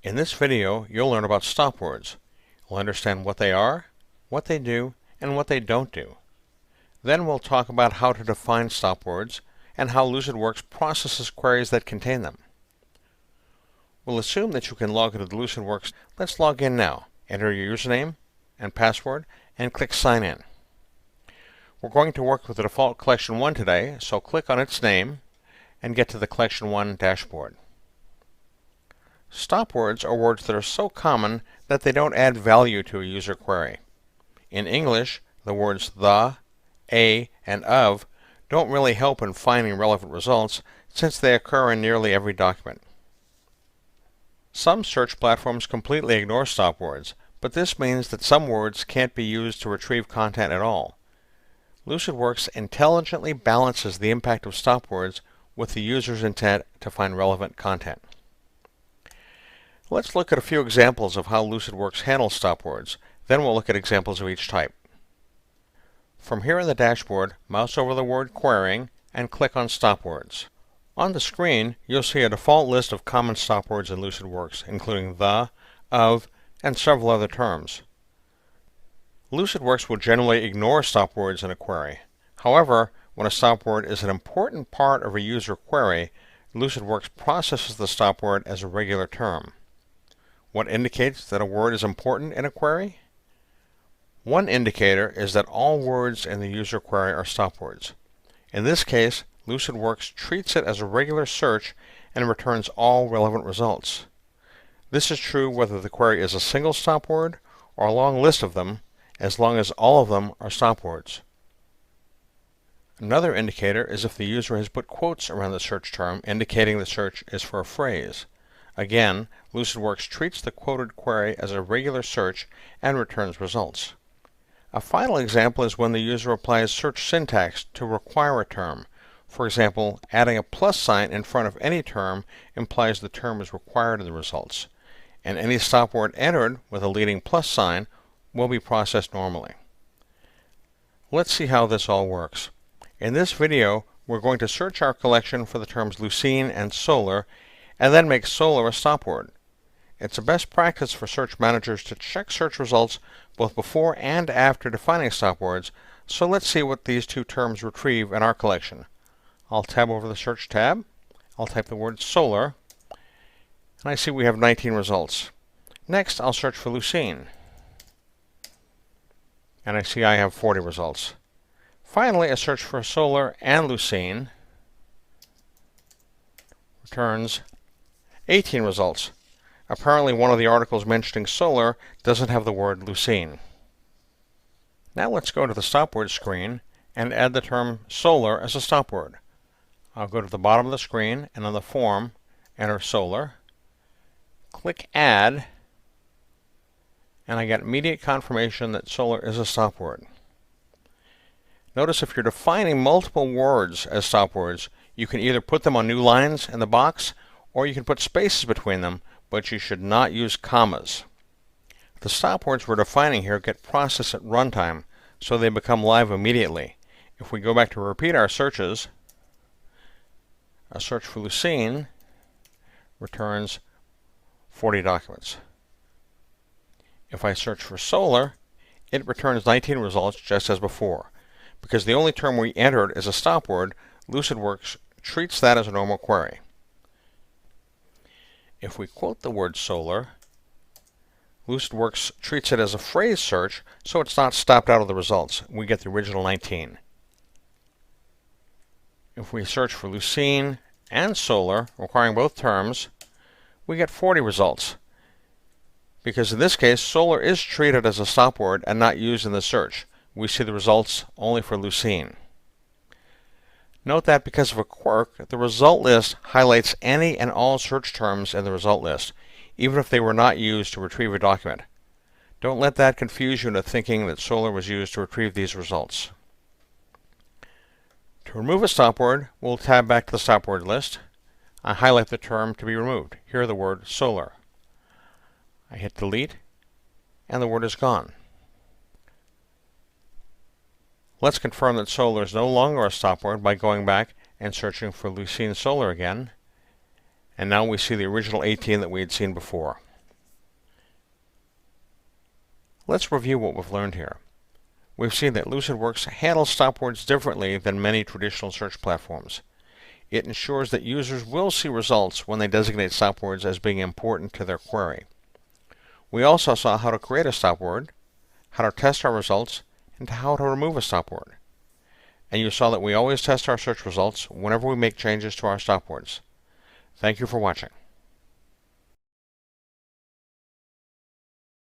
In this video, you'll learn about stopwords. You'll understand what they are, what they do, and what they don't do. Then we'll talk about how to define stopwords and how LucidWorks processes queries that contain them. We'll assume that you can log into LucidWorks. Let's log in now. Enter your username and password and click Sign In. We're going to work with the default Collection 1 today, so click on its name and get to the Collection 1 dashboard. Stopwords are words that are so common that they don't add value to a user query. In English, the words the, a, and of don't really help in finding relevant results since they occur in nearly every document. Some search platforms completely ignore stopwords, but this means that some words can't be used to retrieve content at all. LucidWorks intelligently balances the impact of stopwords with the user's intent to find relevant content. Let's look at a few examples of how LucidWorks handles stopwords. Then we'll look at examples of each type. From here in the dashboard, mouse over the word Querying and click on Stopwords. On the screen, you'll see a default list of common stopwords in LucidWorks, including the, of, and several other terms. LucidWorks will generally ignore stopwords in a query. However, when a stopword is an important part of a user query, LucidWorks processes the stopword as a regular term. What indicates that a word is important in a query? One indicator is that all words in the user query are stopwords. In this case, LucidWorks treats it as a regular search and returns all relevant results. This is true whether the query is a single stopword or a long list of them, as long as all of them are stopwords. Another indicator is if the user has put quotes around the search term, indicating the search is for a phrase. Again, LucidWorks treats the quoted query as a regular search and returns results. A final example is when the user applies search syntax to require a term. For example, adding a plus sign in front of any term implies the term is required in the results, and any stopword entered with a leading plus sign will be processed normally. Let's see how this all works. In this video, we're going to search our collection for the terms lucine and solar, and then make solar a stopword. It's a best practice for search managers to check search results both before and after defining stopwords, so let's see what these two terms retrieve in our collection. I'll tab over the Search tab. I'll type the word solar, and I see we have 19 results. Next, I'll search for lucine, and I see I have 40 results. Finally, a search for solar and lucine returns 18 results. Apparently, one of the articles mentioning solar doesn't have the word lucine. Now let's go to the stopword screen and add the term solar as a stopword. I'll go to the bottom of the screen and on the form, enter solar, click Add, and I get immediate confirmation that solar is a stopword. Notice if you're defining multiple words as stopwords, you can either put them on new lines in the box or you can put spaces between them, but you should not use commas. The stopwords we're defining here get processed at runtime, so they become live immediately. If we go back to repeat our searches, a search for lucine returns 40 documents. If I search for solar, it returns 19 results just as before. Because the only term we entered is a stopword, LucidWorks treats that as a normal query. If we quote the word solar, LucidWorks treats it as a phrase search, so it's not stopped out of the results. We get the original 19. If we search for lucine and solar, requiring both terms, we get 40 results. Because in this case, solar is treated as a stopword and not used in the search. We see the results only for lucine. Note that because of a quirk, the result list highlights any and all search terms in the result list, even if they were not used to retrieve a document. Don't let that confuse you into thinking that solar was used to retrieve these results. To remove a stopword, we'll tab back to the stopword list. I highlight the term to be removed. Here the word solar. I hit delete, and the word is gone. Let's confirm that solar is no longer a stopword by going back and searching for lucine solar again, and now we see the original 18 that we had seen before. Let's review what we've learned here. We've seen that LucidWorks handles stopwords differently than many traditional search platforms. It ensures that users will see results when they designate stopwords as being important to their query. We also saw how to create a stopword, how to test our results, and how to remove a stopword. And you saw that we always test our search results whenever we make changes to our stopwords. Thank you for watching.